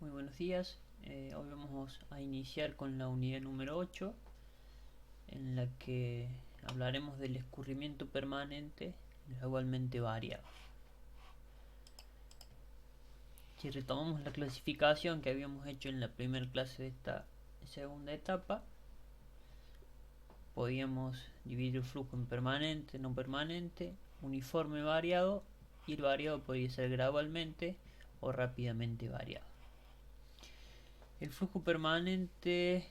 Muy buenos días. Hoy vamos a iniciar con la unidad número 8, en la que hablaremos del escurrimiento permanente gradualmente variado. Si retomamos la clasificación que habíamos hecho en la primera clase de esta segunda etapa, podíamos dividir el flujo en permanente, no permanente, uniforme variado, y el variado podía ser gradualmente o rápidamente variado. El flujo permanente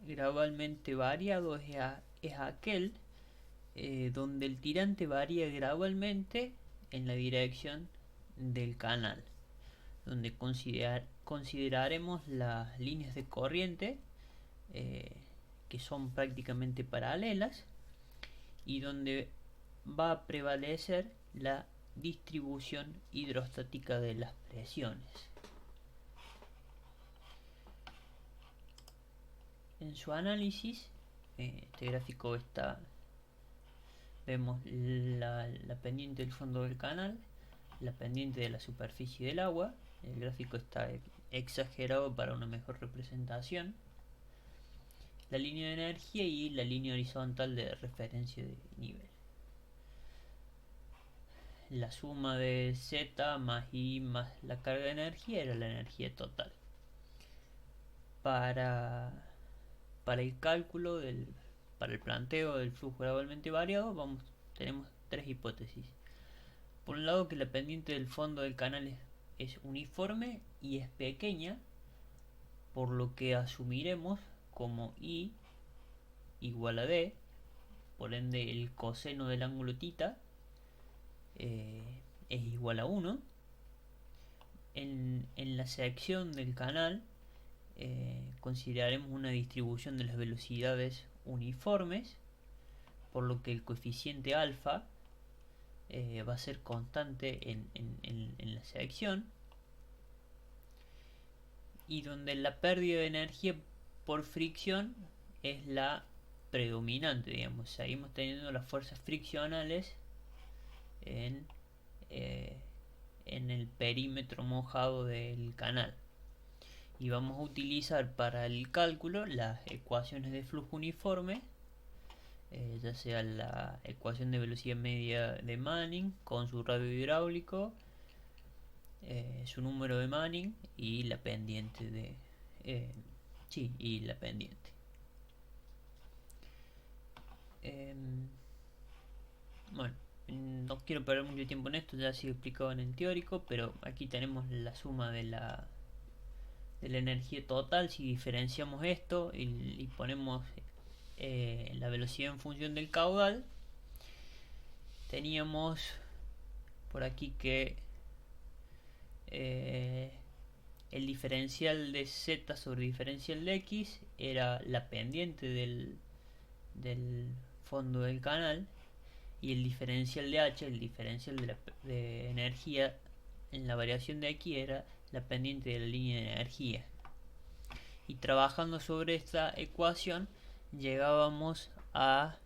gradualmente variado es aquel donde el tirante varía gradualmente en la dirección del canal, donde consideraremos las líneas de corriente eh, que son prácticamente paralelas y donde va a prevalecer la distribución hidrostática de las presiones. En su análisis, este gráfico vemos la pendiente del fondo del canal, la pendiente de la superficie del agua. El gráfico está exagerado para una mejor representación, la línea de energía y la línea horizontal de referencia de nivel. La suma de Z más I más la carga de energía era la energía total. Para el cálculo para el planteo del flujo gradualmente variado, tenemos tres hipótesis. Por un lado, que la pendiente del fondo del canal es uniforme y es pequeña, por lo que asumiremos como I igual a D, por ende el coseno del ángulo θ es igual a 1. En la sección del canal consideraremos una distribución de las velocidades uniformes, por lo que el coeficiente alfa va a ser constante en la sección, y donde la pérdida de energía por fricción es la predominante, digamos. Seguimos teniendo las fuerzas friccionales en, eh, en el perímetro mojado del canal, y vamos a utilizar para el cálculo las ecuaciones de flujo uniforme, ya sea la ecuación de velocidad media de Manning con su radio hidráulico, su número de Manning y la pendiente y la pendiente. Bueno, no quiero perder mucho tiempo en esto, ya ha sido explicado en el teórico, pero aquí tenemos la suma de la energía total. Si diferenciamos esto y ponemos la velocidad en función del caudal, teníamos por aquí que el diferencial de z sobre diferencial de x era la pendiente del fondo del canal, y el diferencial de h, el diferencial de energía en la variación de x, era la pendiente de la línea de energía. Y trabajando sobre esta ecuación llegábamos a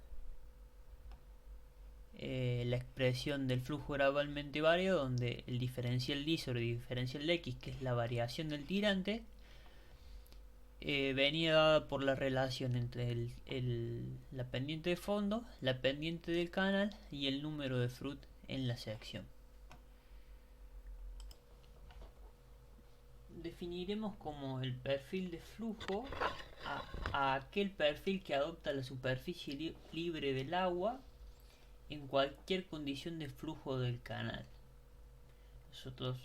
la expresión del flujo gradualmente variado, donde el diferencial d sobre el diferencial de x, que es la variación del tirante, venía dada por la relación entre la pendiente de fondo, la pendiente del canal y el número de Fruit en la sección. Definiremos como el perfil de flujo a aquel perfil que adopta la superficie libre del agua en cualquier condición de flujo del canal. Nosotros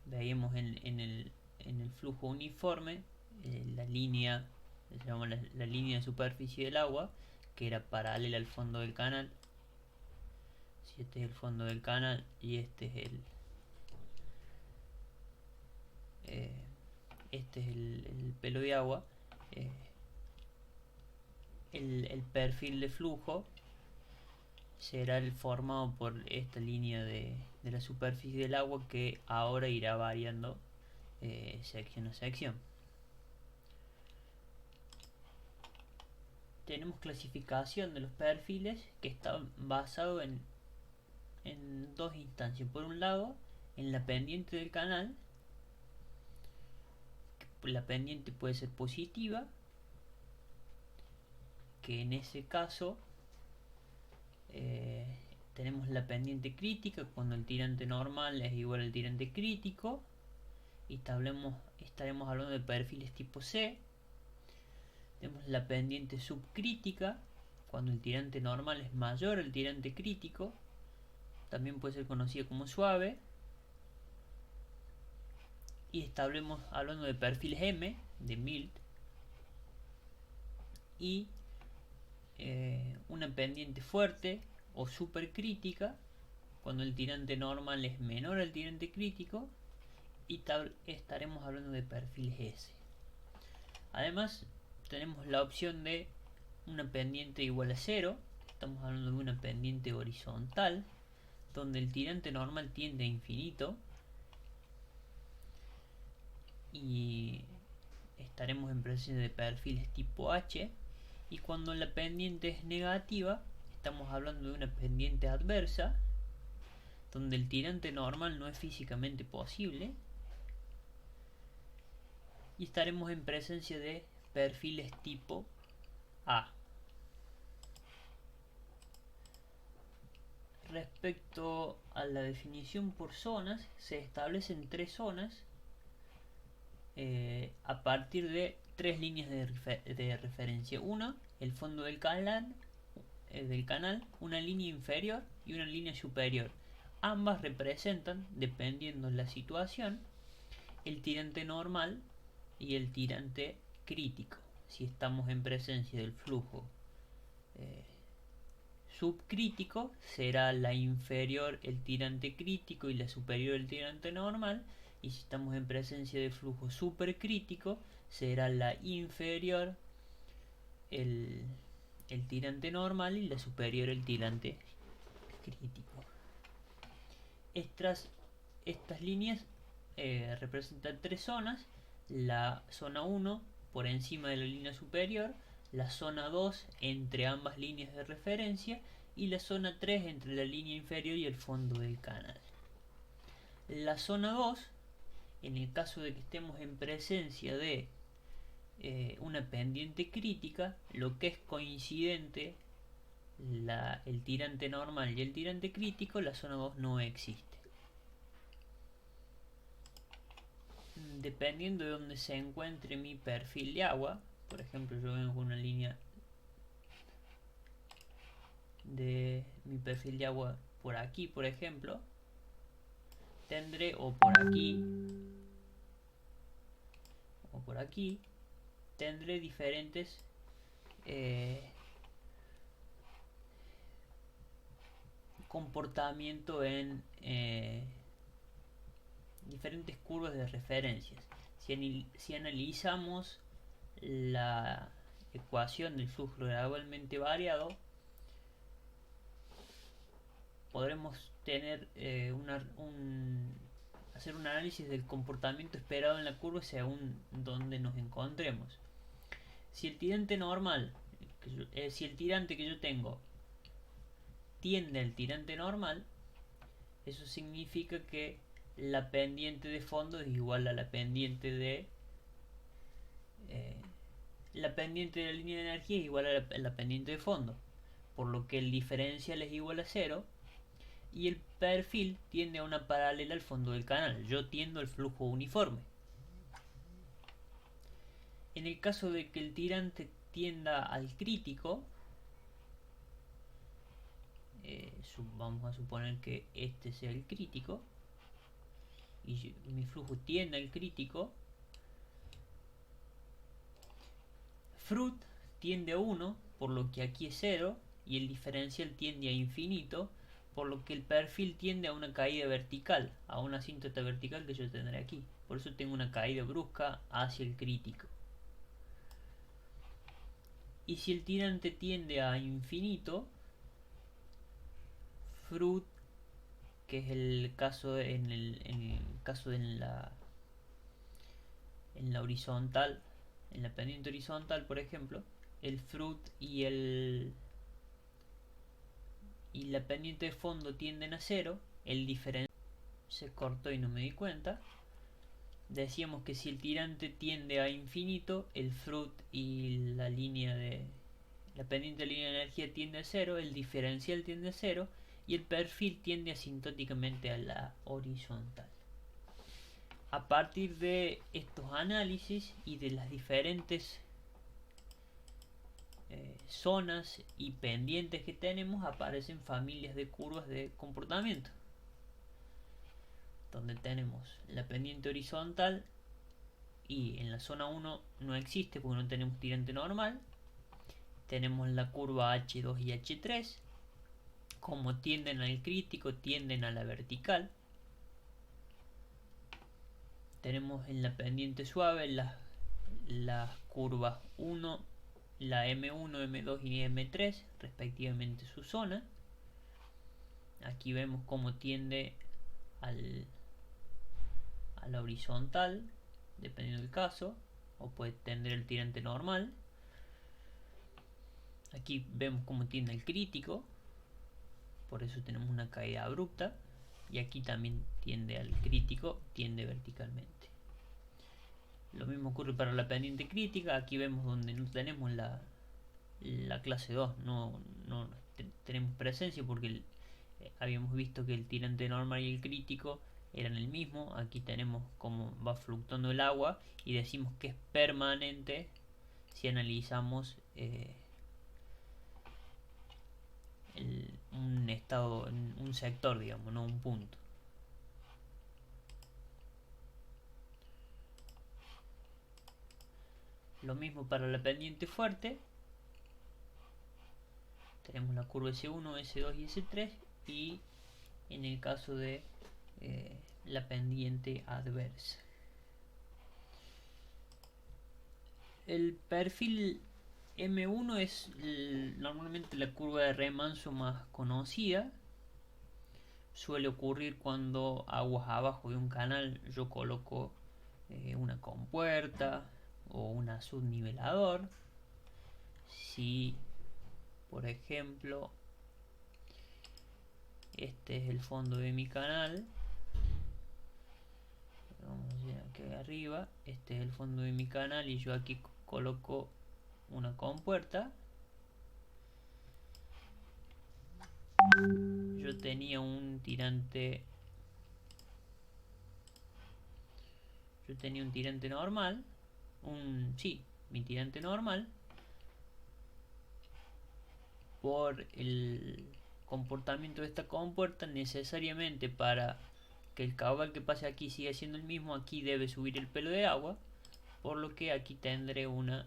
veíamos en el flujo uniforme la línea, llamamos la línea de superficie del agua, que era paralela al fondo del canal. Si este es el fondo del canal y este es el pelo de agua, el perfil de flujo será el formado por esta línea de la superficie del agua, que ahora irá variando sección a sección. Tenemos clasificación de los perfiles, que está basado en dos instancias. Por un lado, En la pendiente del canal, la pendiente puede ser positiva, que en ese caso tenemos la pendiente crítica cuando el tirante normal es igual al tirante crítico, y estaremos hablando de perfiles tipo C. Tenemos la pendiente subcrítica cuando el tirante normal es mayor al tirante crítico, también puede ser conocida como suave. Y estaremos hablando de perfiles M, de mild, y una pendiente fuerte o supercrítica cuando el tirante normal es menor al tirante crítico, y estaremos hablando de perfiles S. Además tenemos la opción de una pendiente igual a 0, estamos hablando de una pendiente horizontal donde el tirante normal tiende a infinito, y estaremos en presencia de perfiles tipo H. Y cuando la pendiente es negativa, estamos hablando de una pendiente adversa donde el tirante normal no es físicamente posible, y estaremos en presencia de perfiles tipo A. Respecto a la definición por zonas, se establecen 3 zonas a partir de 3 líneas de referencia. Una, el fondo del canal, una línea inferior y una línea superior. Ambas representan, dependiendo de la situación, el tirante normal y el tirante crítico. Si estamos en presencia del flujo subcrítico, será la inferior el tirante crítico y la superior el tirante normal. Y si estamos en presencia de flujo supercrítico, será la inferior el tirante normal y la superior el tirante crítico. Estas líneas representan 3 zonas: la zona 1 por encima de la línea superior, la zona 2 entre ambas líneas de referencia, y la zona 3 entre la línea inferior y el fondo del canal. La zona 2, en el caso de que estemos en presencia de una pendiente crítica, lo que es coincidente el tirante normal y el tirante crítico, la zona 2 no existe. Dependiendo de donde se encuentre mi perfil de agua, por ejemplo, yo vengo con una línea de mi perfil de agua por aquí, por ejemplo, tendré, o por aquí, tendré diferentes comportamiento en diferentes curvas de referencias. Si analizamos la ecuación del flujo gradualmente variado, podremos tener hacer un análisis del comportamiento esperado en la curva según donde nos encontremos. Si el tirante normal, si el tirante que yo tengo tiende al tirante normal, eso significa que la pendiente de fondo es igual a la pendiente de la pendiente de la línea de energía es igual a la pendiente de fondo, por lo que el diferencial es igual a 0 y el perfil tiende a una paralela al fondo del canal. Yo tiendo al flujo uniforme. En el caso de que el tirante tienda al crítico, vamos a suponer que este sea el crítico y mi flujo tiende al crítico, Fruit tiende a 1, por lo que aquí es 0, y el diferencial tiende a infinito, por lo que el perfil tiende a una caída vertical, a una asíntota vertical que yo tendré aquí. Por eso tengo una caída brusca hacia el crítico. Y si el tirante tiende a infinito, Fruit, que es el caso en la horizontal, en la pendiente horizontal, por ejemplo, el Fruit y la pendiente de fondo tienden a 0, el diferencial se cortó y no me di cuenta. Decíamos que si el tirante tiende a infinito, el fruit y la pendiente de línea de energía tiende a cero, el diferencial tiende a cero y el perfil tiende asintóticamente a la horizontal. A partir de estos análisis y de las diferentes zonas y pendientes que tenemos, aparecen familias de curvas de comportamiento, donde tenemos la pendiente horizontal, y en la zona 1 no existe porque no tenemos tirante normal. Tenemos la curva H2 y H3, como tienden al crítico, tienden a la vertical. Tenemos en la pendiente suave las curvas 1, la M1, M2 y M3, respectivamente su zona. Aquí vemos cómo tiende a la horizontal, dependiendo del caso, o puede tender el tirante normal. Aquí vemos cómo tiende el crítico, por eso tenemos una caída abrupta, y aquí también tiende al crítico, tiende verticalmente. Lo mismo ocurre para la pendiente crítica. Aquí vemos donde no tenemos la clase 2, no tenemos presencia porque habíamos visto que el tirante normal y el crítico eran el mismo. Aquí tenemos cómo va fluctuando el agua y decimos que es permanente si analizamos un estado, un sector, digamos, no un punto. Lo mismo para la pendiente fuerte. Tenemos la curva S1, S2 y S3, y en el caso de la pendiente adversa. El perfil M1 es normalmente la curva de remanso más conocida. Suele ocurrir cuando aguas abajo de un canal yo coloco una compuerta o una subnivelador. Si, por ejemplo, este es el fondo de mi canal, vamos a ir aquí arriba, este es el fondo de mi canal y yo aquí coloco una compuerta. Yo tenía un tirante normal, mi tirante normal. Por el comportamiento de esta compuerta, necesariamente para que el caudal que pase aquí siga siendo el mismo, aquí debe subir el pelo de agua, por lo que aquí tendré una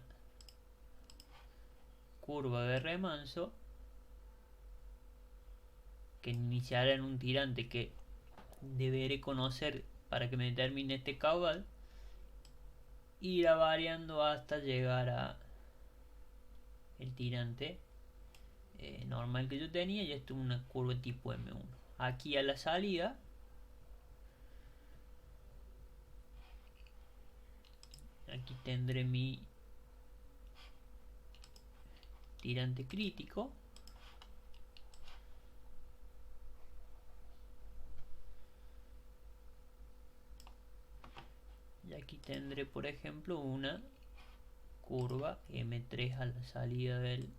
curva de remanso que iniciará en un tirante que deberé conocer para que me determine este caudal, irá variando hasta llegar a el tirante normal que yo tenía, y esto es una curva tipo M1. Aquí a la salida aquí tendré mi tirante crítico, y aquí tendré, por ejemplo, una curva M3 a la salida del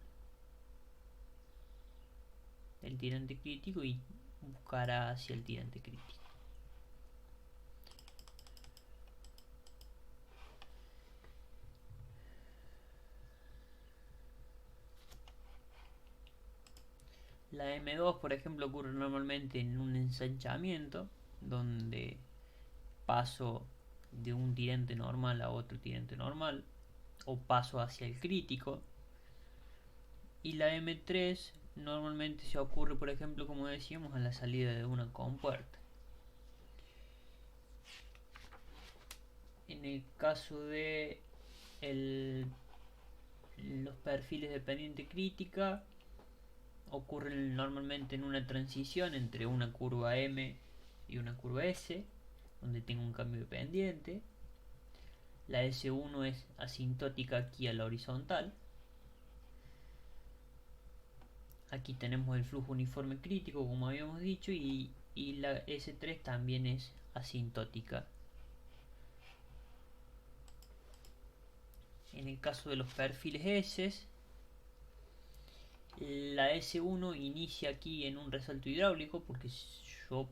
tirante crítico y buscará hacia el tirante crítico. La M2, por ejemplo, ocurre normalmente en un ensanchamiento donde paso de un tirante normal a otro tirante normal, o paso hacia el crítico. Y la M3 normalmente se ocurre, por ejemplo, como decíamos, a la salida de una compuerta. En el caso de los perfiles de pendiente crítica, ocurren normalmente en una transición entre una curva M y una curva S, donde tengo un cambio de pendiente. La S1 es asintótica aquí a la horizontal. Aquí tenemos el flujo uniforme crítico, como habíamos dicho, y y la S3 también es asintótica. En el caso de los perfiles S, la S1 inicia aquí en un resalto hidráulico porque yo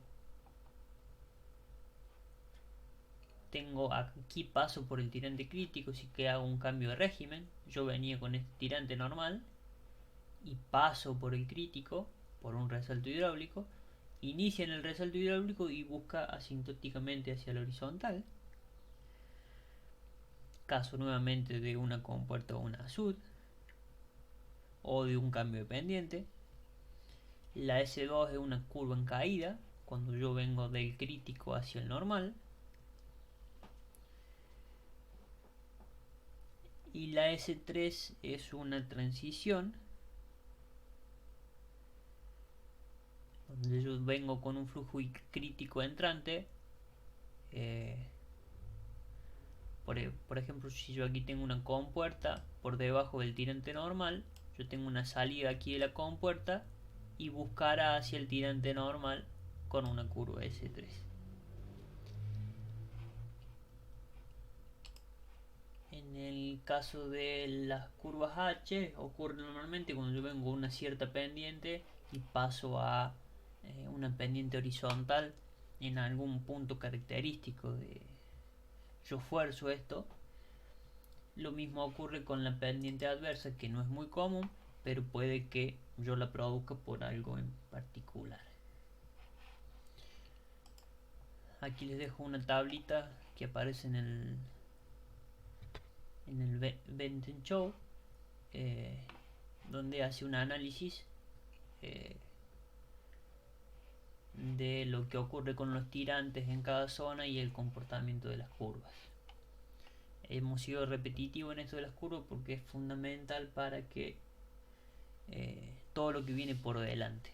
tengo aquí, paso por el tirante crítico, si que hago un cambio de régimen. Yo venía con este tirante normal y paso por el crítico, por un resalto hidráulico, inicia en el resalto hidráulico y busca asintóticamente hacia la horizontal. Caso nuevamente de una compuerta o una SUD o de un cambio de pendiente. La S2 es una curva en caída cuando yo vengo del crítico hacia el normal. Y la S3 es una transición donde yo vengo con un flujo crítico entrante. Por ejemplo, si yo aquí tengo una compuerta por debajo del tirante normal, yo tengo una salida aquí de la compuerta y buscará hacia el tirante normal con una curva S3. En el caso de las curvas H ocurre normalmente cuando yo vengo a una cierta pendiente y paso a una pendiente horizontal en algún punto característico de yo fuerzo esto. Lo mismo ocurre con la pendiente adversa, que no es muy común, pero puede que yo la produzca por algo en particular. Aquí les dejo una tablita que aparece en el Benton Show, donde hace un análisis de lo que ocurre con los tirantes en cada zona y el comportamiento de las curvas. Hemos sido repetitivos en esto de las curvas porque es fundamental para que todo lo que viene por delante,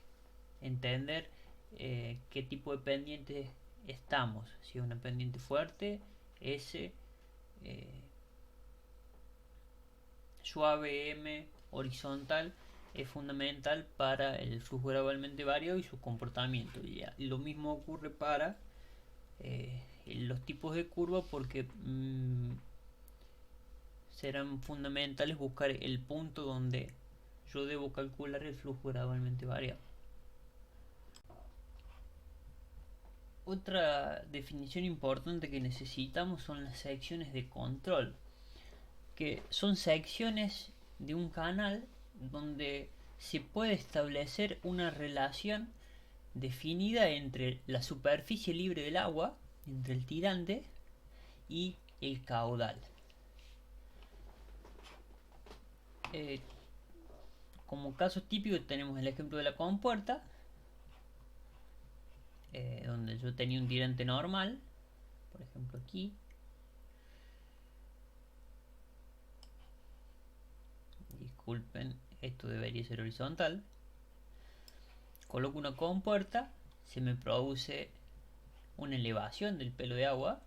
entender qué tipo de pendiente estamos, si es una pendiente fuerte, S, suave, M, horizontal, es fundamental para el flujo gradualmente variado y su comportamiento. Y lo mismo ocurre para los tipos de curva porque serán fundamentales buscar el punto donde yo debo calcular el flujo gradualmente variado. Otra definición importante que necesitamos son las secciones de control, que son secciones de un canal donde se puede establecer una relación definida entre la superficie libre del agua, entre el tirante y el caudal. Como caso típico tenemos el ejemplo de la compuerta, donde yo tenía un tirante normal, por ejemplo aquí. Disculpen, esto debería ser horizontal. Coloco una compuerta, se me produce una elevación del pelo de agua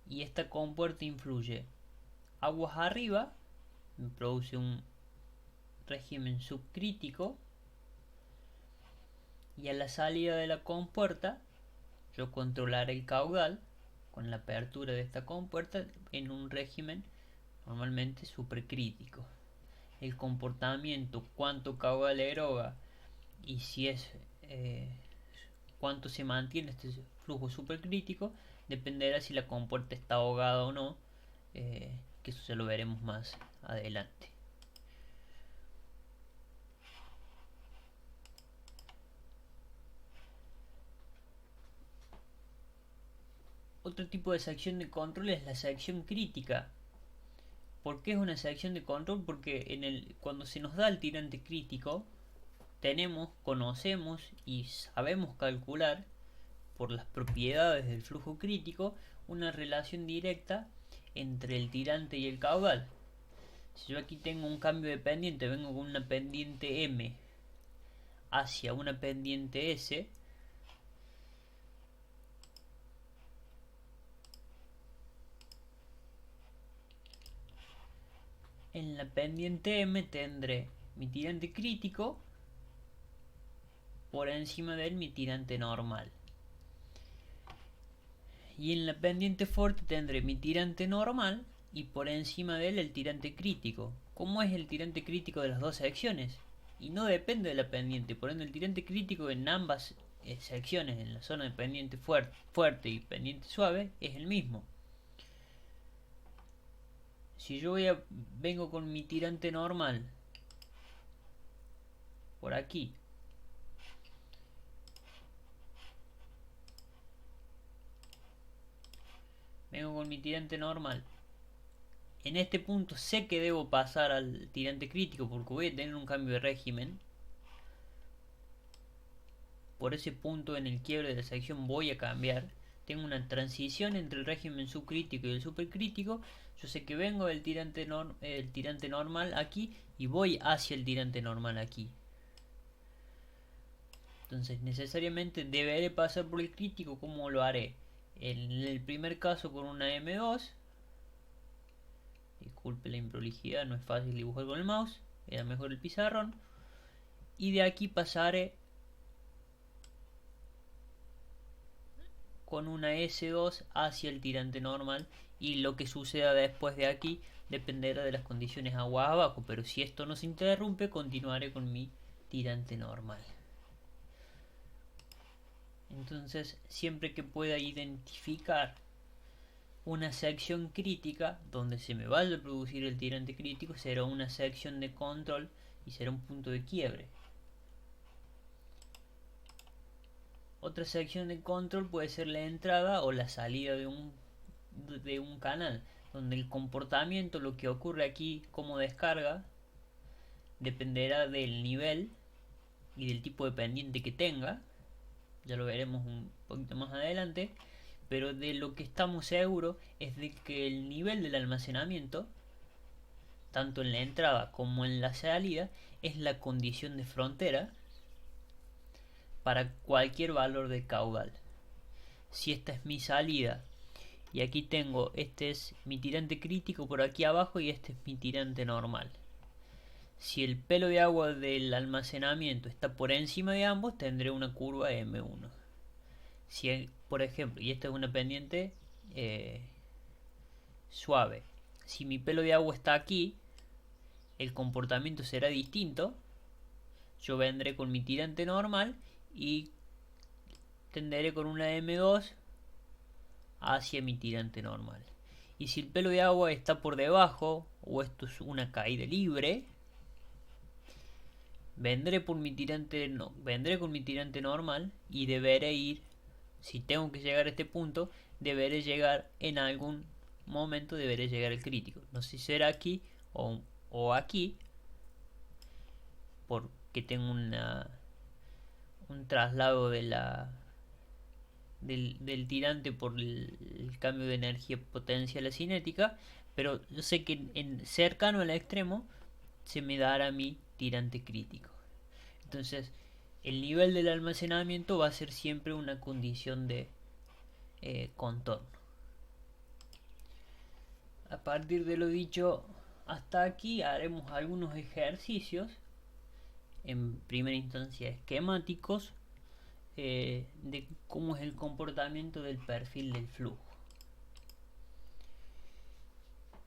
y esta compuerta influye aguas arriba, me produce un régimen subcrítico, y a la salida de la compuerta yo controlaré el caudal con la apertura de esta compuerta en un régimen normalmente supercrítico. El comportamiento, cuánto caudal eroga y si es cuánto se mantiene este flujo supercrítico dependerá si la compuerta está ahogada o no, que eso ya lo veremos más adelante. Otro tipo de sección de control es la sección crítica. ¿Por qué es una sección de control? Porque cuando se nos da el tirante crítico, conocemos y sabemos calcular por las propiedades del flujo crítico una relación directa entre el tirante y el caudal. Si yo aquí tengo un cambio de pendiente, vengo con una pendiente M hacia una pendiente S, en la pendiente M tendré mi tirante crítico por encima de él mi tirante normal. Y en la pendiente fuerte tendré mi tirante normal y por encima de él el tirante crítico. ¿Cómo es el tirante crítico de las dos secciones? Y no depende de la pendiente, por ende el tirante crítico en ambas secciones, en la zona de pendiente fuerte y pendiente suave, es el mismo. Si yo vengo con mi tirante normal por aquí, vengo con mi tirante normal, en este punto sé que debo pasar al tirante crítico porque voy a tener un cambio de régimen. Por ese punto en el quiebre de la sección voy a cambiar. Tengo una transición entre el régimen subcrítico y el supercrítico. Yo sé que vengo del tirante normal aquí y voy hacia el tirante normal aquí. Entonces necesariamente deberé pasar por el crítico. ¿Cómo lo haré? En el primer caso con una M2. Disculpe la improlijidad, no es fácil dibujar con el mouse. Era mejor el pizarrón. Y de aquí pasaré con una S2 hacia el tirante normal. Y lo que suceda después de aquí dependerá de las condiciones agua abajo. Pero si esto no se interrumpe, continuaré con mi tirante normal. Entonces, siempre que pueda identificar una sección crítica donde se me vaya a producir el tirante crítico, será una sección de control y será un punto de quiebre. Otra sección de control puede ser la entrada o la salida de un canal, donde el comportamiento, lo que ocurre aquí como descarga, dependerá del nivel y del tipo de pendiente que tenga. Ya lo veremos un poquito más adelante. Pero de lo que estamos seguros es de que el nivel del almacenamiento, tanto en la entrada como en la salida, es la condición de frontera para cualquier valor de caudal. Si esta es mi salida y aquí tengo, este es mi tirante crítico por aquí abajo y este es mi tirante normal. Si el pelo de agua del almacenamiento está por encima de ambos, tendré una curva M1. Si, por ejemplo, y esta es una pendiente suave, si mi pelo de agua está aquí, el comportamiento será distinto. Yo vendré con mi tirante normal y tenderé con una M2 hacia mi tirante normal. Y si el pelo de agua está por debajo, o esto es una caída libre, vendré con mi tirante normal y deberé ir, si tengo que llegar a este punto, deberé llegar en algún momento, deberé llegar al crítico. No sé si será aquí o aquí, porque tengo un traslado del tirante por el cambio de energía potencial a cinética, pero yo sé que cercano al extremo se me dará mi tirante crítico. Entonces el nivel del almacenamiento va a ser siempre una condición de contorno. A partir de lo dicho hasta aquí haremos algunos ejercicios, en primera instancia esquemáticos, de cómo es el comportamiento del perfil del flujo.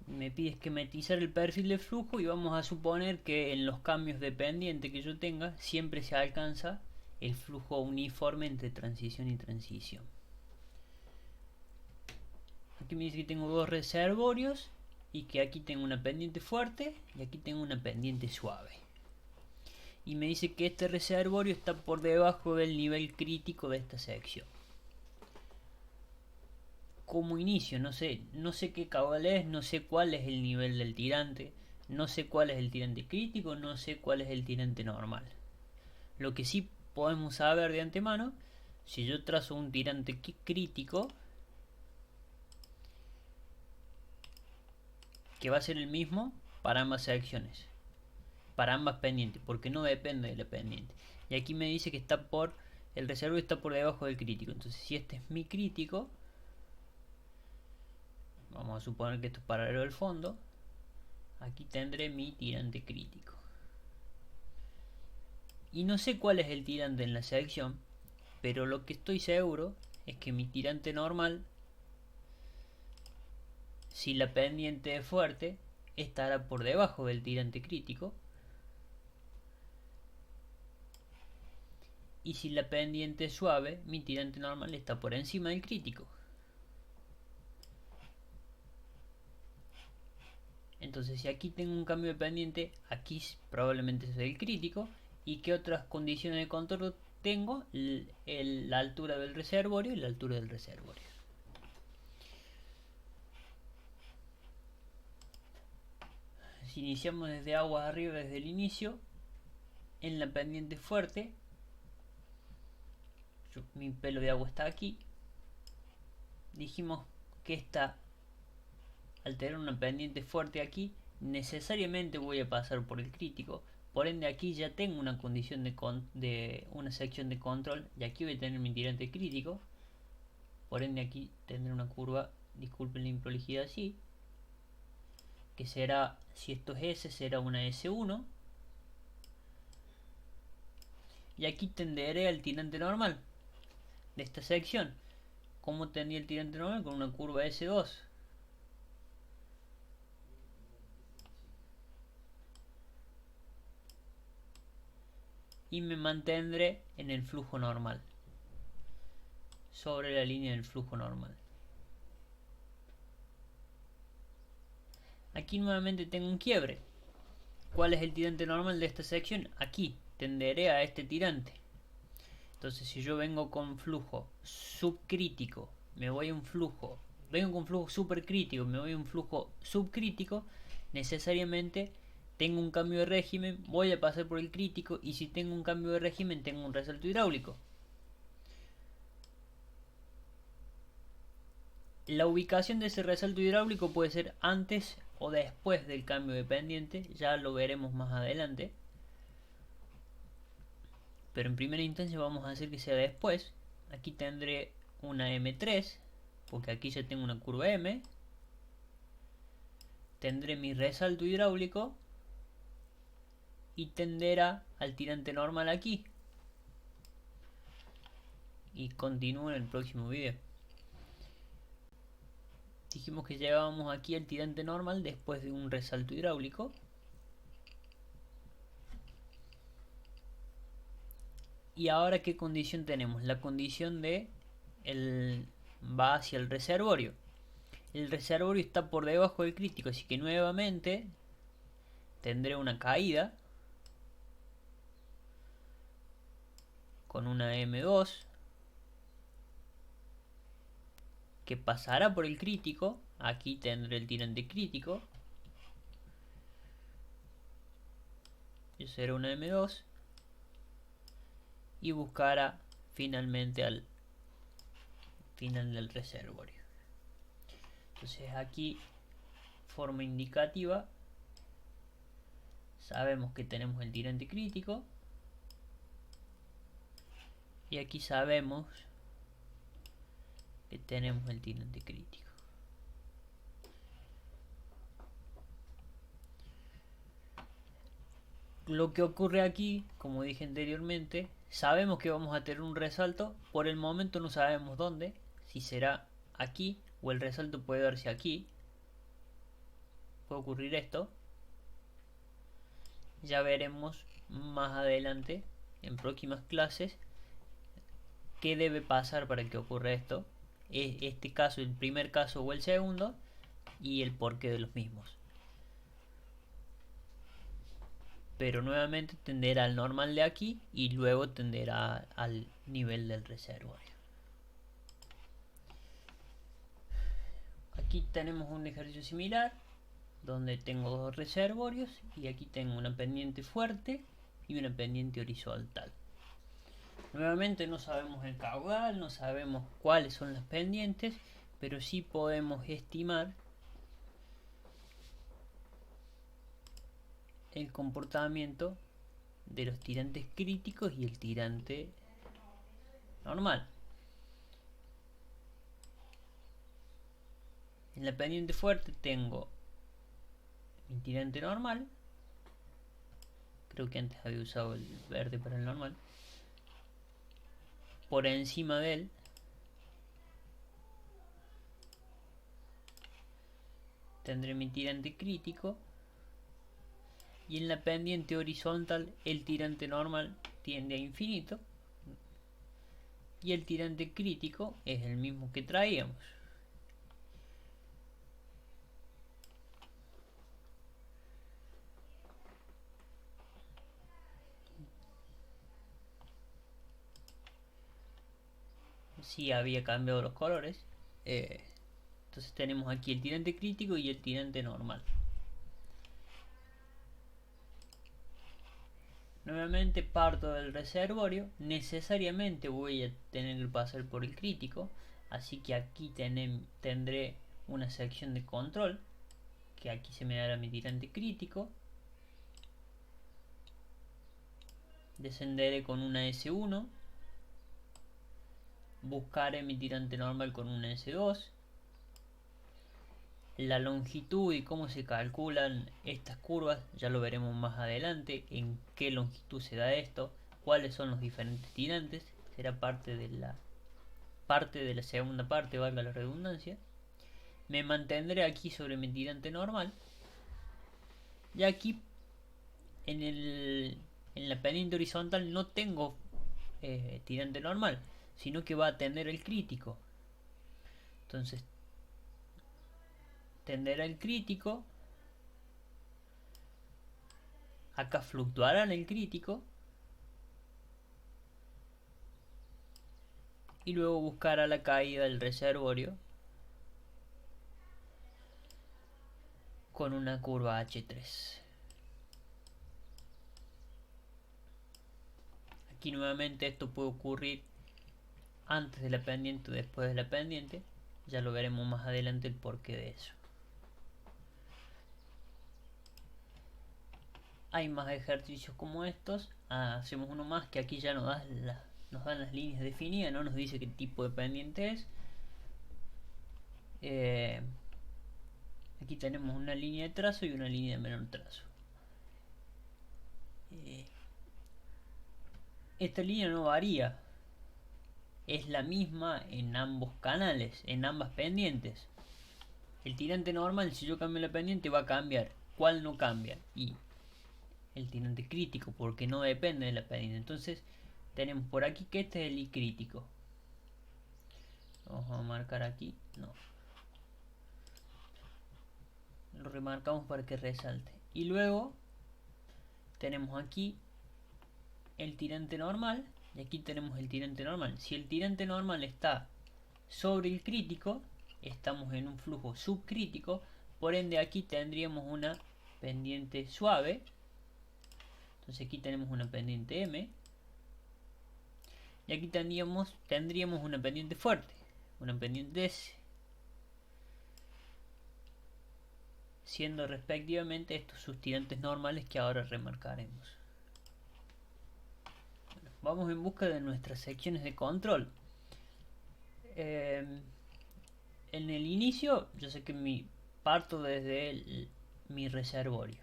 Me pide esquematizar el perfil de flujo y vamos a suponer que en los cambios de pendiente que yo tenga siempre se alcanza el flujo uniforme entre transición y transición. Aquí me dice que tengo dos reservorios y que aquí tengo una pendiente fuerte y aquí tengo una pendiente suave. Y me dice que este reservorio está por debajo del nivel crítico de esta sección. Como inicio, no sé qué caudal es, no sé cuál es el nivel del tirante, no sé cuál es el tirante crítico, no sé cuál es el tirante normal. Lo que sí podemos saber de antemano, si yo trazo un tirante crítico, que va a ser el mismo para ambas secciones, para ambas pendientes, porque no depende de la pendiente. Y aquí me dice que el reservorio está por debajo del crítico. Entonces, si este es mi crítico, vamos a suponer que esto es paralelo al fondo, aquí tendré mi tirante crítico. Y no sé cuál es el tirante en la sección, pero lo que estoy seguro es que mi tirante normal, si la pendiente es fuerte, estará por debajo del tirante crítico. Y si la pendiente es suave, mi tirante normal está por encima del crítico. Entonces, si aquí tengo un cambio de pendiente, aquí probablemente sea el crítico. ¿Y qué otras condiciones de control tengo? La altura del reservorio y la altura del reservorio. Si iniciamos desde aguas arriba, desde el inicio, en la pendiente fuerte, mi pelo de agua está aquí. Dijimos que al tener una pendiente fuerte aquí, necesariamente voy a pasar por el crítico. Por ende, aquí ya tengo una condición de una sección de control, y aquí voy a tener mi tirante crítico. Por ende, aquí tendré una curva, disculpen la improlijidad así, que será, si esto es S, será una S1. Y aquí tenderé al tirante normal de esta sección. ¿Cómo tendría el tirante normal? Con una curva S2. Y me mantendré en el flujo normal, sobre la línea del flujo normal. Aquí nuevamente tengo un quiebre. ¿Cuál es el tirante normal de esta sección? Aquí tenderé a este tirante. Entonces, si yo vengo con flujo subcrítico, me voy a un flujo, vengo con flujo supercrítico, me voy a un flujo subcrítico, necesariamente tengo un cambio de régimen, voy a pasar por el crítico, y si tengo un cambio de régimen, tengo un resalto hidráulico. La ubicación de ese resalto hidráulico puede ser antes o después del cambio de pendiente, ya lo veremos más adelante. Pero en primera instancia vamos a hacer que sea después. Aquí tendré una M3, porque aquí ya tengo una curva M. Tendré mi resalto hidráulico y tenderá al tirante normal aquí. Y continúo en el próximo video. Dijimos que llegábamos aquí al tirante normal después de un resalto hidráulico. Y ahora, ¿qué condición tenemos? La condición de va hacia el reservorio. El reservorio está por debajo del crítico, así que nuevamente tendré una caída con una M2 que pasará por el crítico. Aquí tendré el tirante crítico, y será una M2, y buscará finalmente al final del reservorio. Entonces aquí, forma indicativa, sabemos que tenemos el tirante crítico, y aquí sabemos que tenemos el tirante crítico. Lo que ocurre aquí, como dije anteriormente, sabemos que vamos a tener un resalto. Por el momento no sabemos dónde, si será aquí o el resalto puede darse aquí. Puede ocurrir esto. Ya veremos más adelante, en próximas clases, qué debe pasar para que ocurra esto. Este caso, el primer caso o el segundo, y el porqué de los mismos. Pero nuevamente tenderá al normal de aquí y luego tenderá al nivel del reservorio. Aquí tenemos un ejercicio similar donde tengo dos reservorios, y aquí tengo una pendiente fuerte y una pendiente horizontal. Nuevamente no sabemos el caudal, no sabemos cuáles son las pendientes, pero sí podemos estimar el comportamiento de los tirantes críticos y el tirante normal. En la pendiente fuerte tengo mi tirante normal, creo que antes había usado el verde para el normal. Por encima de él tendré mi tirante crítico, y en la pendiente horizontal el tirante normal tiende a infinito y el tirante crítico es el mismo que traíamos. Sí había cambiado los colores. Entonces tenemos aquí el tirante crítico y el tirante normal. Nuevamente parto del reservorio, necesariamente voy a tener que pasar por el crítico, así que aquí tendré una sección de control, que aquí se me dará mi tirante crítico. Descenderé con una S1, buscaré mi tirante normal con una S2. La longitud y cómo se calculan estas curvas ya lo veremos más adelante, en qué longitud se da esto, cuáles son los diferentes tirantes, será parte de la segunda parte, valga la redundancia. Me mantendré aquí sobre mi tirante normal, y aquí en la pendiente horizontal no tengo tirante normal, sino que va a tender el crítico. Entonces tenderá el crítico, acá fluctuará en el crítico, y luego buscará la caída del reservorio con una curva H3. Aquí nuevamente esto puede ocurrir antes de la pendiente o después de la pendiente, ya lo veremos más adelante el porqué de eso. Hay más ejercicios como estos. Hacemos uno más que aquí ya nos dan las líneas definidas, no nos dice qué tipo de pendiente es. Aquí tenemos una línea de trazo y una línea de menor trazo. Esta línea no varía, es la misma en ambos canales, en ambas pendientes. El tirante normal, si yo cambio la pendiente, va a cambiar. ¿Cuál no cambia? Y el tirante crítico, porque no depende de la pendiente. Entonces tenemos por aquí que este es el I crítico. Vamos a marcar aquí, no, lo remarcamos para que resalte. Y luego tenemos aquí el tirante normal, y aquí tenemos el tirante normal. Si el tirante normal está sobre el crítico, estamos en un flujo subcrítico, por ende aquí tendríamos una pendiente suave. Entonces aquí tenemos una pendiente M, y aquí tendríamos una pendiente fuerte, una pendiente S, siendo respectivamente estos sus tirantes normales que ahora remarcaremos. Bueno, vamos en busca de nuestras secciones de control. En el inicio yo sé que parto desde mi reservorio.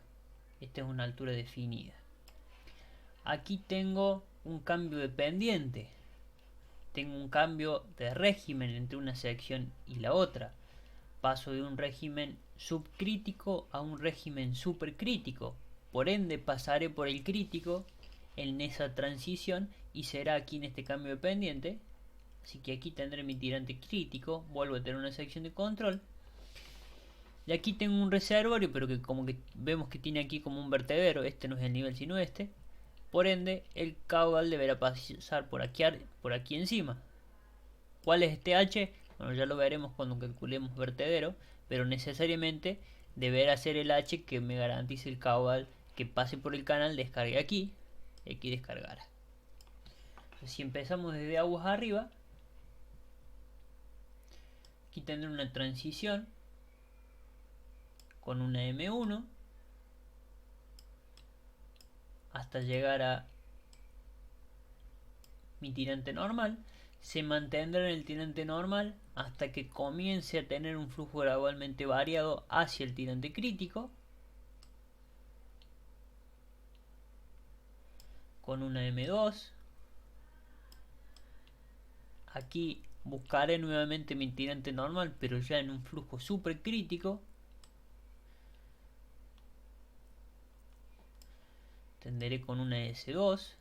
Esta es una altura definida. Aquí tengo un cambio de pendiente, tengo un cambio de régimen entre una sección y la otra. Paso de un régimen subcrítico a un régimen supercrítico. Por ende pasaré por el crítico en esa transición y será aquí en este cambio de pendiente. Así que aquí tendré mi tirante crítico, vuelvo a tener una sección de control. Y aquí tengo un reservorio, pero que como que vemos que tiene aquí como un vertedero. Este no es el nivel sino este. Por ende el caudal deberá pasar por aquí encima. ¿Cuál es este H? Bueno, ya lo veremos cuando calculemos vertedero, pero necesariamente deberá ser el H que me garantice el caudal que pase por el canal, descargue aquí y aquí descargará. Entonces, si empezamos desde aguas arriba, aquí tendré una transición con una M1 hasta llegar a mi tirante normal. Se mantendrá en el tirante normal hasta que comience a tener un flujo gradualmente variado hacia el tirante crítico. con una M2. Aquí buscaré nuevamente mi tirante normal, pero ya en un flujo supercrítico. Tenderé con una S2.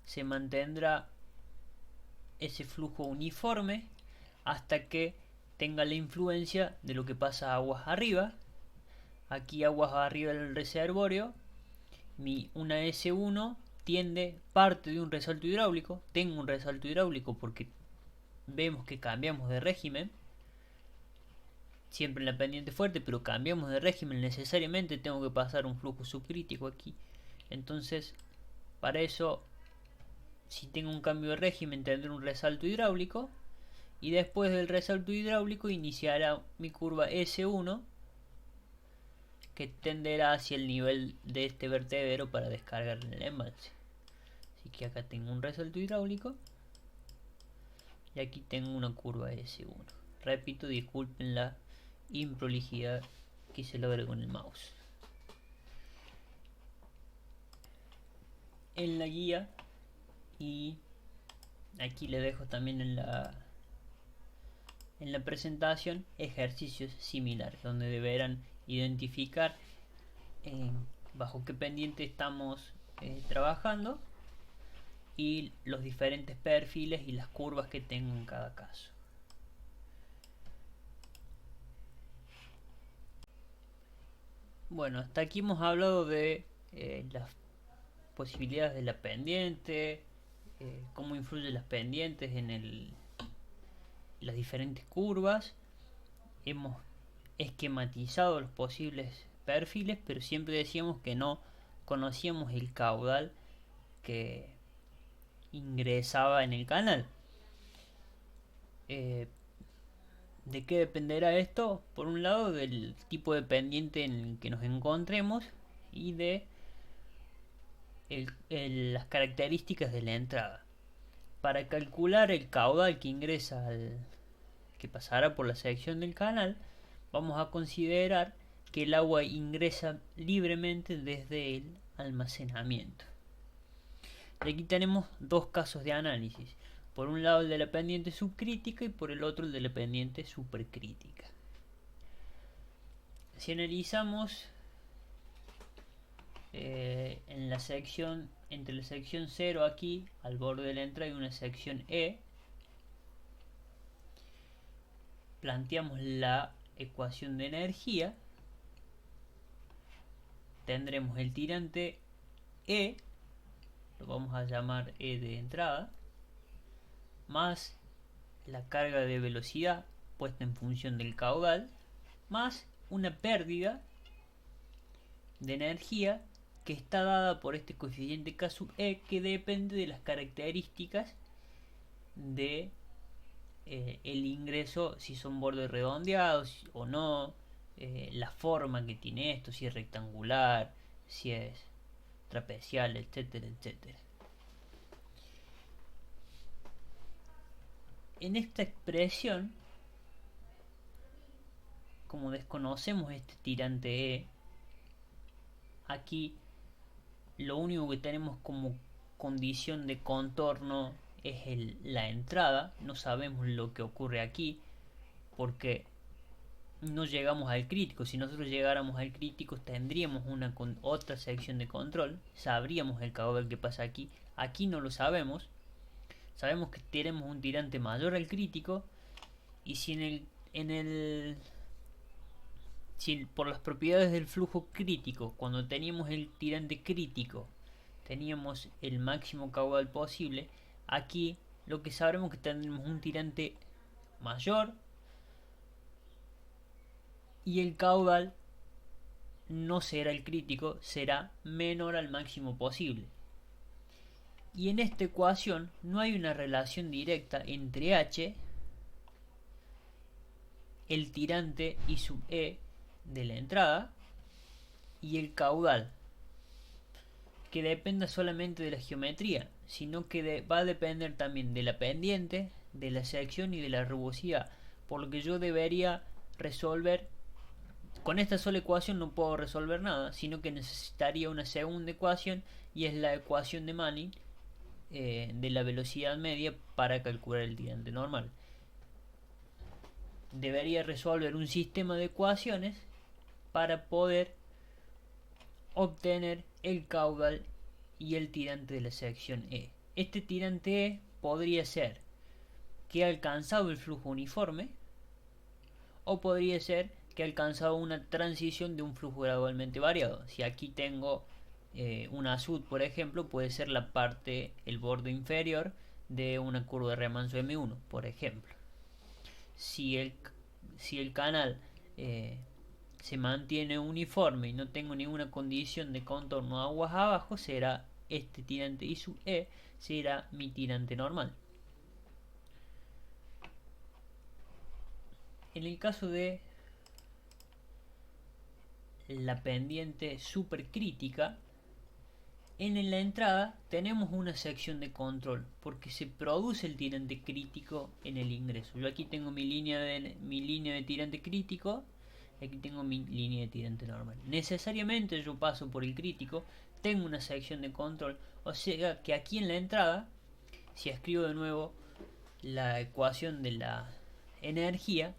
Se mantendrá ese flujo uniforme hasta que tenga la influencia de lo que pasa aguas arriba. Aquí aguas arriba del reservorio, una S1 tiende parte de un resalto hidráulico. Tengo un resalto hidráulico porque vemos que cambiamos de régimen, siempre en la pendiente fuerte, pero cambiamos de régimen, necesariamente tengo que pasar un flujo subcrítico aquí. Entonces, para eso, si tengo un cambio de régimen, tendré un resalto hidráulico, y después del resalto hidráulico iniciará mi curva S1, que tenderá hacia el nivel de este vertedero para descargar en el embalse. Así que acá tengo un resalto hidráulico y aquí tengo una curva S1. Repito, disculpen la improlijidad que se logra con el mouse. En la guía, y aquí le dejo también en la presentación, ejercicios similares donde deberán identificar bajo qué pendiente estamos trabajando y los diferentes perfiles y las curvas que tengo en cada caso. Bueno, hasta aquí hemos hablado de las posibilidades de la pendiente, cómo influyen las pendientes en las diferentes curvas. Hemos esquematizado los posibles perfiles, pero siempre decíamos que no conocíamos el caudal que ingresaba en el canal. ¿De qué dependerá esto? Por un lado, del tipo de pendiente en el que nos encontremos y de las características de la entrada. Para calcular el caudal que ingresa que pasará por la sección del canal, vamos a considerar que el agua ingresa libremente desde el almacenamiento. Y aquí tenemos dos casos de análisis. Por un lado el de la pendiente subcrítica y por el otro el de la pendiente supercrítica. Si analizamos en la sección, entre la sección 0 aquí, al borde de la entrada, y una sección E, planteamos la ecuación de energía. Tendremos el tirante E, lo vamos a llamar E de entrada, más la carga de velocidad puesta en función del caudal, más una pérdida de energía que está dada por este coeficiente K sub E, que depende de las características de el ingreso, si son bordes redondeados o no, la forma que tiene esto, si es rectangular, si es trapezial, etcétera, etcétera. En esta expresión, como desconocemos este tirante E, aquí lo único que tenemos como condición de contorno es la entrada. No sabemos lo que ocurre aquí porque no llegamos al crítico. Si nosotros llegáramos al crítico, tendríamos otra sección de control, sabríamos el caudal que pasa aquí. Aquí no lo sabemos. Sabemos que tenemos un tirante mayor al crítico, y si si por las propiedades del flujo crítico, cuando teníamos el tirante crítico, teníamos el máximo caudal posible, aquí lo que sabremos es que tendremos un tirante mayor y el caudal no será el crítico, será menor al máximo posible. Y en esta ecuación no hay una relación directa entre H, el tirante I sub E de la entrada, y el caudal, que dependa solamente de la geometría, sino que va a depender también de la pendiente, de la sección y de la rugosidad, por lo que yo debería resolver Con esta sola ecuación no puedo resolver nada, sino que necesitaría una segunda ecuación, y es la ecuación de Manning de la velocidad media para calcular el tirante normal. Debería resolver un sistema de ecuaciones para poder obtener el caudal y el tirante de la sección E. Este tirante E podría ser que ha alcanzado el flujo uniforme, o podría ser que ha alcanzado una transición de un flujo gradualmente variado. Si aquí tengo un azul, por ejemplo, puede ser la parte, el borde inferior de una curva de remanso M1, por ejemplo. Si el canal se mantiene uniforme y no tengo ninguna condición de contorno aguas abajo, será este tirante I sub E, será mi tirante normal. En el caso de la pendiente supercrítica, en la entrada tenemos una sección de control porque se produce el tirante crítico en el ingreso. Yo aquí tengo mi línea de tirante crítico, aquí tengo mi línea de tirante normal. Necesariamente yo paso por el crítico, tengo una sección de control, o sea que aquí en la entrada, si escribo de nuevo la ecuación de la energía,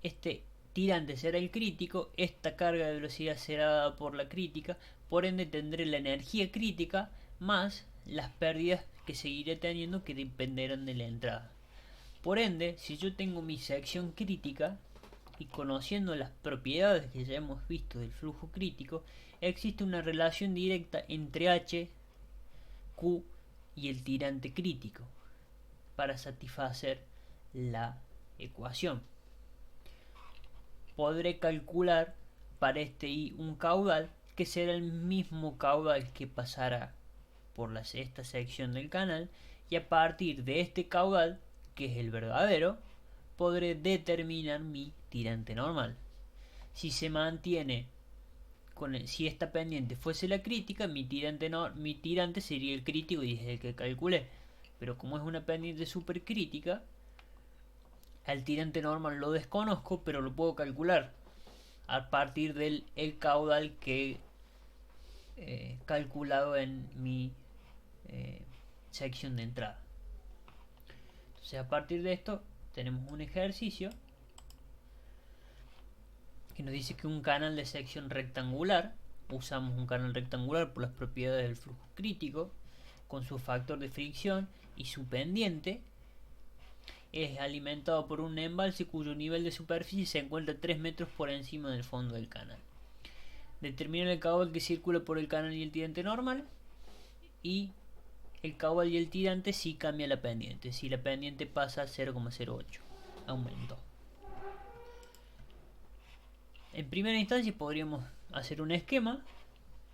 este tirante será el crítico, esta carga de velocidad será dada por la crítica, por ende tendré la energía crítica más las pérdidas que seguiré teniendo, que dependerán de la entrada. Por ende, si yo tengo mi sección crítica y conociendo las propiedades que ya hemos visto del flujo crítico, existe una relación directa entre H, Q y el tirante crítico para satisfacer la ecuación. Podré calcular para este I un caudal que será el mismo caudal que pasará por esta sección del canal, y a partir de este caudal, que es el verdadero, podré determinar mi tirante normal. Si se mantiene si esta pendiente fuese la crítica, mi tirante sería el crítico y es el que calculé. Pero como es una pendiente supercrítica, al tirante normal lo desconozco, pero lo puedo calcular a partir del caudal que he calculado en mi sección de entrada. Entonces, a partir de esto tenemos un ejercicio que nos dice que un canal de sección rectangular, usamos un canal rectangular por las propiedades del flujo crítico, con su factor de fricción y su pendiente, es alimentado por un embalse cuyo nivel de superficie se encuentra 3 metros por encima del fondo del canal. Determina el caudal que circula por el canal y el tirante normal, y el caudal y el tirante si cambia la pendiente. Si la pendiente pasa a 0,08, aumentó. En primera instancia podríamos hacer un esquema.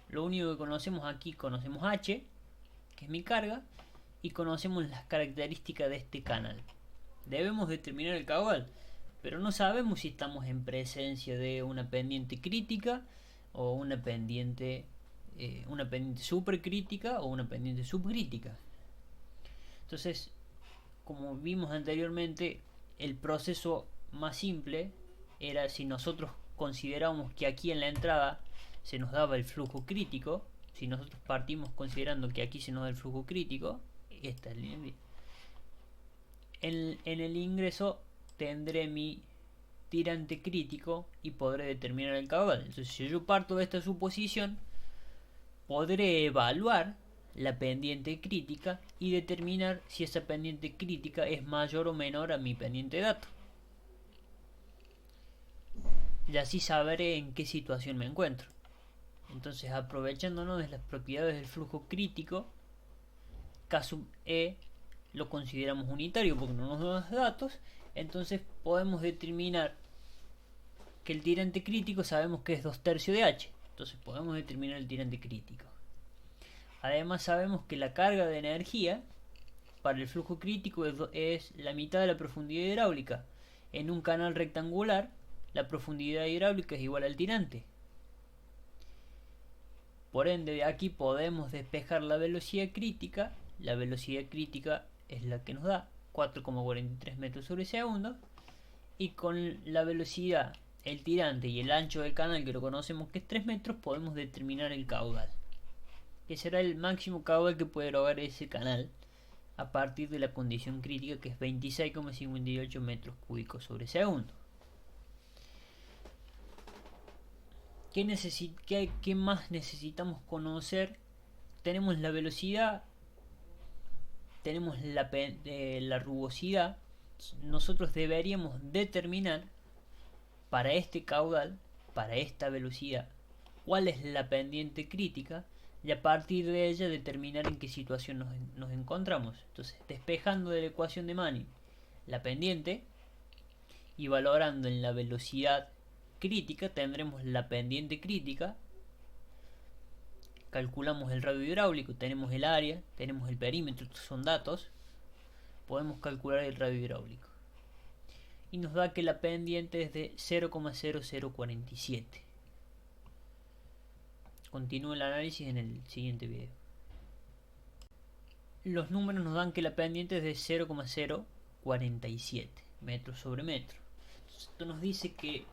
Lo único que conocemos aquí, conocemos H, que es mi carga, y conocemos las características de este canal. Debemos determinar el caudal, pero no sabemos si estamos en presencia de una pendiente crítica o una pendiente supercrítica o una pendiente subcrítica. Entonces, como vimos anteriormente, el proceso más simple era si nosotros consideramos que aquí en la entrada se nos daba el flujo crítico. Si nosotros partimos considerando que aquí se nos da el flujo crítico, esta es la línea. En el ingreso tendré mi tirante crítico y podré determinar el caudal. Entonces, si yo parto de esta suposición, podré evaluar la pendiente crítica y determinar si esa pendiente crítica es mayor o menor a mi pendiente dato. Y así sabré en qué situación me encuentro. Entonces, aprovechándonos de las propiedades del flujo crítico, K sub E lo consideramos unitario porque no nos da datos. Entonces podemos determinar que el tirante crítico sabemos que es 2/3 de H. Entonces podemos determinar el tirante crítico. Además sabemos que la carga de energía para el flujo crítico es la mitad de la profundidad hidráulica. En un canal rectangular, la profundidad hidráulica es igual al tirante. Por ende, de aquí podemos despejar la velocidad crítica. La velocidad crítica es la que nos da 4,43 metros sobre segundo. Y con la velocidad el tirante y el ancho del canal, que lo conocemos que es 3 metros, podemos determinar el caudal, que será el máximo caudal que puede lograr ese canal a partir de la condición crítica, que es 26,58 metros cúbicos sobre segundo. ¿Qué más necesitamos conocer? Tenemos la velocidad, tenemos la rugosidad. Nosotros deberíamos determinar para este caudal, para esta velocidad, cuál es la pendiente crítica, y a partir de ella determinar en qué situación nos encontramos. Entonces, despejando de la ecuación de Manning la pendiente y valorando en la velocidad crítica, tendremos la pendiente crítica. Calculamos el radio hidráulico, tenemos el área, tenemos el perímetro, estos son datos. Podemos calcular el radio hidráulico y nos da que la pendiente es de 0,0047. Continúo el análisis en el siguiente video. Los números nos dan que la pendiente es de 0,047 metros sobre metro. Esto nos dice que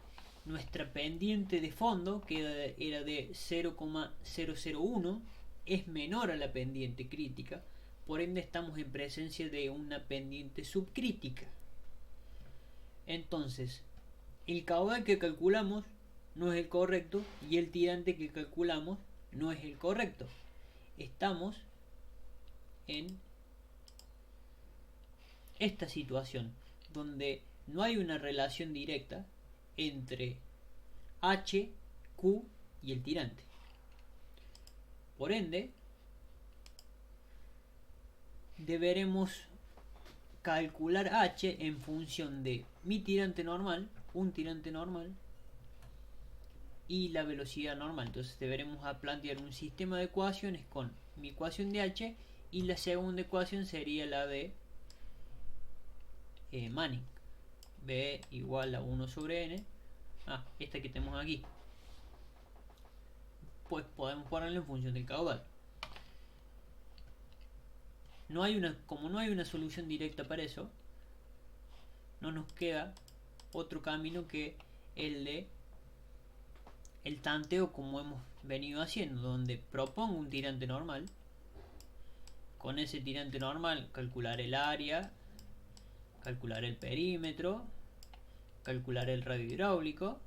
nuestra pendiente de fondo, que era de 0,001, es menor a la pendiente crítica. Por ende estamos en presencia de una pendiente subcrítica. Entonces, el caudal que calculamos no es el correcto y el tirante que calculamos no es el correcto. Estamos en esta situación donde no hay una relación directa entre H, Q y el tirante. Por ende, deberemos calcular H en función de mi tirante normal, un tirante normal, y la velocidad normal. Entonces deberemos plantear un sistema de ecuaciones con mi ecuación de H, y la segunda ecuación sería la de Manning, B igual a 1 sobre N, esta que tenemos aquí, pues podemos ponerla en función del caudal. Como no hay una solución directa para eso, no nos queda otro camino que el de el tanteo, como hemos venido haciendo, donde propongo un tirante normal. Con ese tirante normal calcular el área, calcular el perímetro, calcular el radio hidráulico.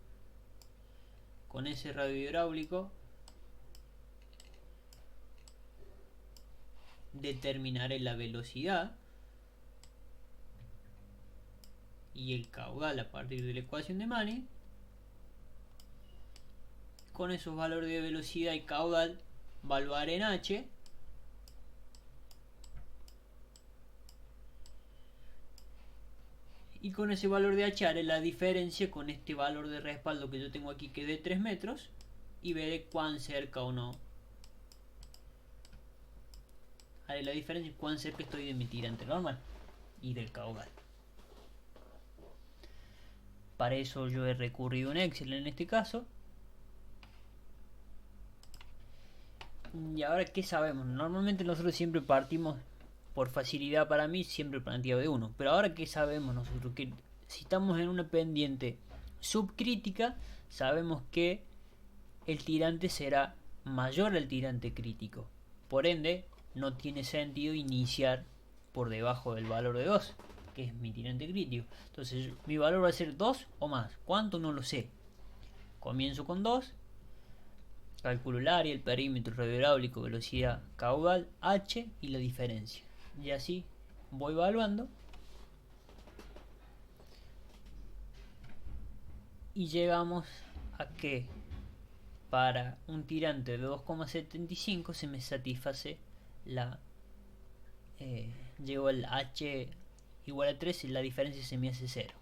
Con ese radio hidráulico determinaré la velocidad y el caudal a partir de la ecuación de Manning. Con esos valores de velocidad y caudal evaluar en H, y con ese valor de H haré la diferencia con este valor de respaldo que yo tengo aquí, que es de 3 metros, y veré cuán cerca o no. Haré la diferencia cuán cerca estoy de mi tirante normal y del caudal. Para eso yo he recurrido a Excel en este caso. Y ahora, ¿qué sabemos? Normalmente nosotros siempre partimos, por facilidad para mí, siempre planteado de 1. Pero ahora, ¿qué sabemos nosotros? Que si estamos en una pendiente subcrítica, sabemos que el tirante será mayor al tirante crítico. Por ende, no tiene sentido iniciar por debajo del valor de 2, que es mi tirante crítico. Entonces, mi valor va a ser 2 o más. ¿Cuánto? No lo sé. Comienzo con 2. Calculo el área, el perímetro, el radio hidráulico, velocidad, caudal, H y la diferencia. Y así voy evaluando. Y llegamos a que para un tirante de 2,75 se me satisface llego al H igual a 3 y la diferencia se me hace 0.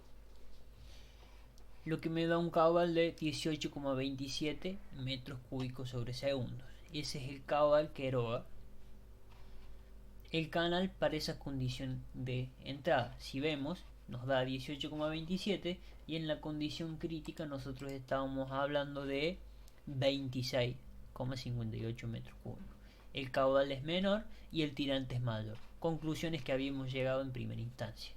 Lo que me da un caudal de 18,27 metros cúbicos sobre segundos. Y ese es el caudal que eroga el canal para esa condición de entrada. Si vemos, nos da 18,27 y en la condición crítica nosotros estábamos hablando de 26,58 metros cúbicos. El caudal es menor y el tirante es mayor. Conclusiones que habíamos llegado en primera instancia.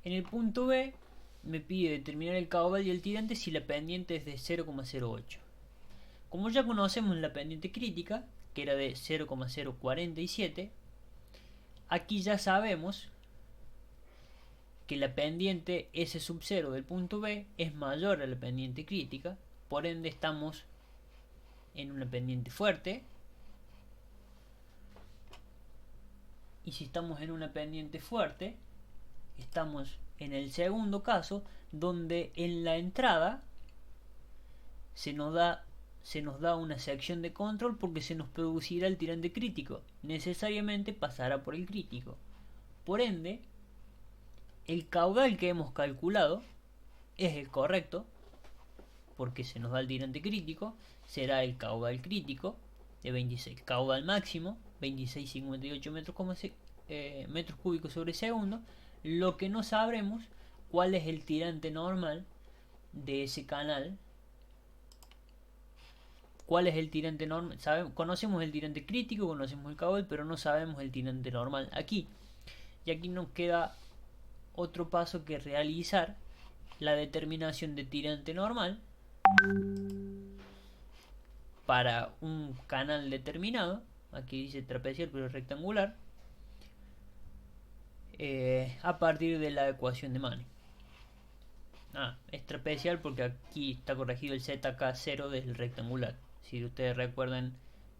En el punto B me pide determinar el caudal y el tirante si la pendiente es de 0,08. Como ya conocemos la pendiente crítica, que era de 0,047, aquí ya sabemos que la pendiente S sub 0 del punto B es mayor a la pendiente crítica, por ende estamos en una pendiente fuerte. Y si estamos en una pendiente fuerte, estamos en el segundo caso, donde en la entrada se nos da una sección de control porque se nos producirá el tirante crítico. Necesariamente pasará por el crítico. Por ende, el caudal que hemos calculado es el correcto, porque se nos da el tirante crítico. Será el caudal crítico de 26, caudal máximo 26,58 metros cúbicos sobre segundo. Lo que no sabremos cuál es el tirante normal de ese canal. ¿Cuál es el tirante normal? Conocemos el tirante crítico, conocemos el caudal, pero no sabemos el tirante normal aquí. Y aquí nos queda otro paso que realizar: la determinación de tirante normal para un canal determinado. Aquí dice trapecial pero rectangular, a partir de la ecuación de Manning. Es trapecial porque aquí está corregido el ZK0 del rectangular. Si ustedes recuerdan,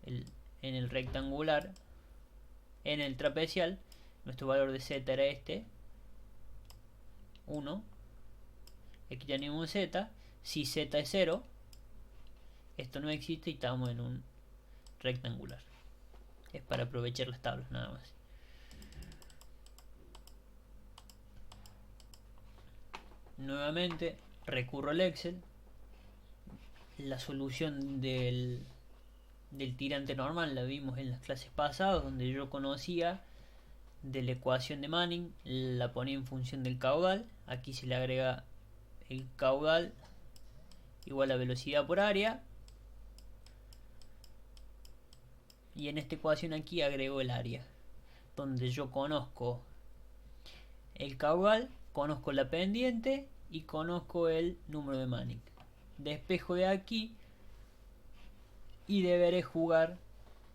en el rectangular, en el trapecial, nuestro valor de Z era este, 1. Aquí tenemos un Z. Si Z es 0, esto no existe y estamos en un rectangular. Es para aprovechar las tablas nada más. Nuevamente recurro al Excel. La solución del tirante normal la vimos en las clases pasadas, donde yo conocía de la ecuación de Manning, la ponía en función del caudal. Aquí se le agrega el caudal igual a velocidad por área, y en esta ecuación aquí agrego el área, donde yo conozco el caudal, conozco la pendiente y conozco el número de Manning. Despejo de aquí y deberé jugar,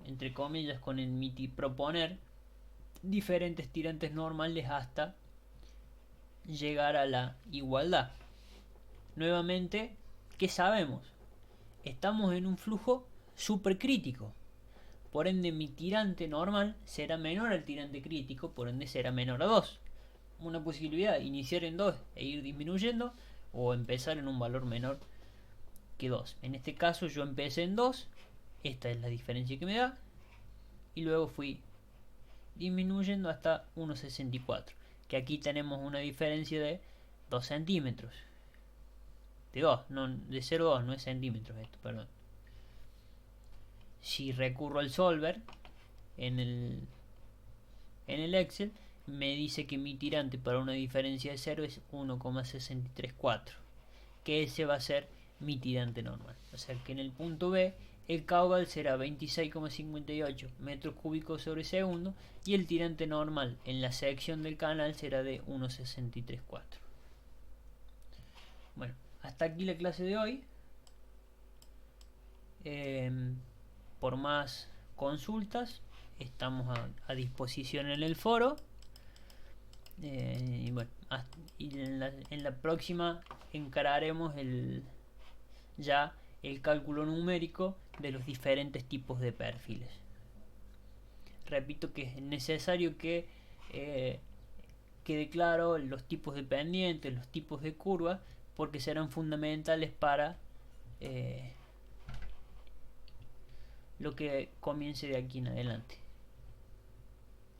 entre comillas, con el proponer diferentes tirantes normales hasta llegar a la igualdad. Nuevamente, ¿qué sabemos? Estamos en un flujo supercrítico. Por ende, mi tirante normal será menor al tirante crítico, por ende será menor a 2. Una posibilidad: iniciar en 2 e ir disminuyendo, o empezar en un valor menor que 2. En este caso yo empecé en 2, esta es la diferencia que me da, y luego fui disminuyendo hasta 1,64, que aquí tenemos una diferencia de 2 centímetros. De 2, no, de 0,2, no es centímetros esto, perdón. Si recurro al solver en el Excel, me dice que mi tirante para una diferencia de 0 es 1,634, que ese va a ser mi tirante normal. O sea que en el punto B el caudal será 26,58 metros cúbicos sobre segundo y el tirante normal en la sección del canal será de 1,634. Bueno, hasta aquí la clase de hoy. Por más consultas estamos a disposición en el foro. Y bueno, en la próxima encararemos ya el cálculo numérico de los diferentes tipos de perfiles. Repito que es necesario que quede claro los tipos de pendientes, los tipos de curva, porque serán fundamentales para lo que comience de aquí en adelante.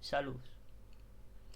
Saludos.